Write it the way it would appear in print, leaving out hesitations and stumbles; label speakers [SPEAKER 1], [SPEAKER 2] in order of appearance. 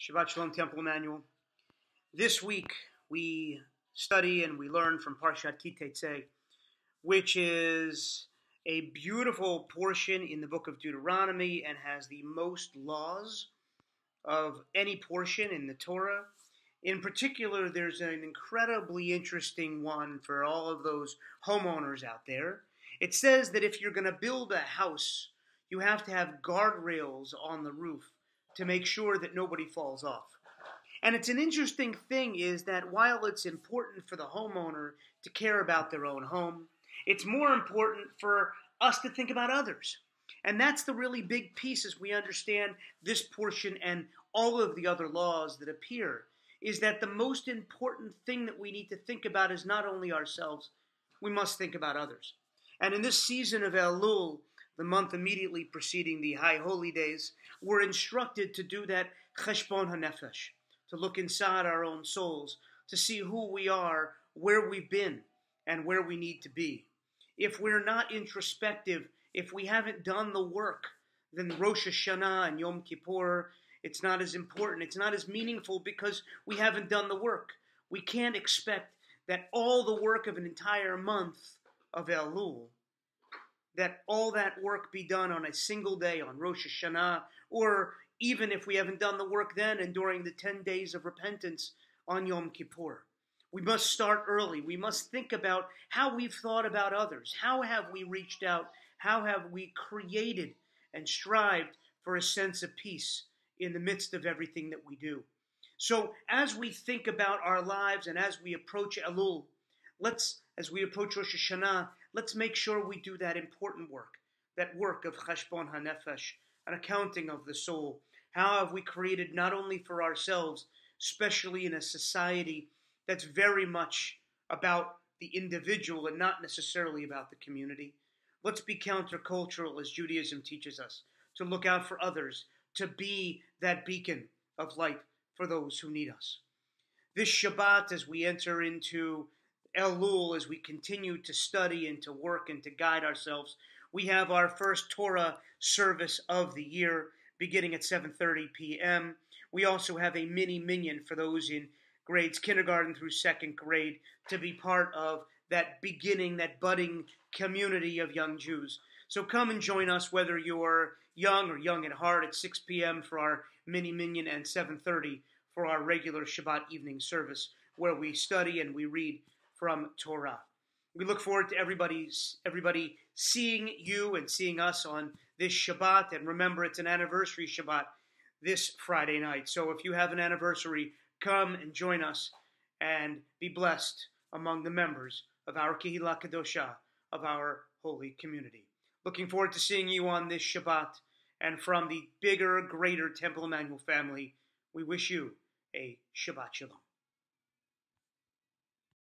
[SPEAKER 1] Shabbat Shalom Temple Manual. This week we study and we learn from Parshat Ki Teitzei, which is a beautiful portion in the book of Deuteronomy and has the most laws of any portion in the Torah. In particular, there's an incredibly interesting one for all of those homeowners out there. It says that if you're going to build a house, you have to have guardrails on the roof to make sure that nobody falls off. And it's an interesting thing is that while it's important for the homeowner to care about their own home, it's more important for us to think about others. And that's the really big piece as we understand this portion and all of the other laws that appear, is that the most important thing that we need to think about is not only ourselves, we must think about others. And in this season of Elul, the month immediately preceding the High Holy Days, we're instructed to do that Cheshbon HaNefesh, to look inside our own souls, to see who we are, where we've been, and where we need to be. If we're not introspective, if we haven't done the work, then Rosh Hashanah and Yom Kippur, it's not as important, it's not as meaningful because we haven't done the work. We can't expect that all the work of an entire month of Elul, that all that work be done on a single day, on Rosh Hashanah, or even if we haven't done the work then and during the 10 days of repentance on Yom Kippur. We must start early. We must think about how we've thought about others. How have we reached out? How have we created and strived for a sense of peace in the midst of everything that we do? So as we think about our lives and as we approach Elul, as we approach Rosh Hashanah, let's make sure we do that important work, that work of Cheshbon HaNefesh, an accounting of the soul. How have we created not only for ourselves, especially in a society that's very much about the individual and not necessarily about the community. Let's be countercultural as Judaism teaches us, to look out for others, to be that beacon of light for those who need us. This Shabbat, as we enter into Elul, as we continue to study and to work and to guide ourselves, we have our first Torah service of the year beginning at 7:30 p.m. We also have a mini minyan for those in grades kindergarten through second grade to be part of that beginning, that budding community of young Jews. So come and join us, whether you're young or young at heart, at 6 p.m. for our mini minyan and 7:30 for our regular Shabbat evening service, where we study and we read from Torah. We look forward to everybody seeing you and seeing us on this Shabbat. And remember, it's an anniversary Shabbat this Friday night. So if you have an anniversary, come and join us and be blessed among the members of our Kehillah Kadosha, of our holy community. Looking forward to seeing you on this Shabbat. And from the bigger, greater Temple Emmanuel family, we wish you a Shabbat Shalom.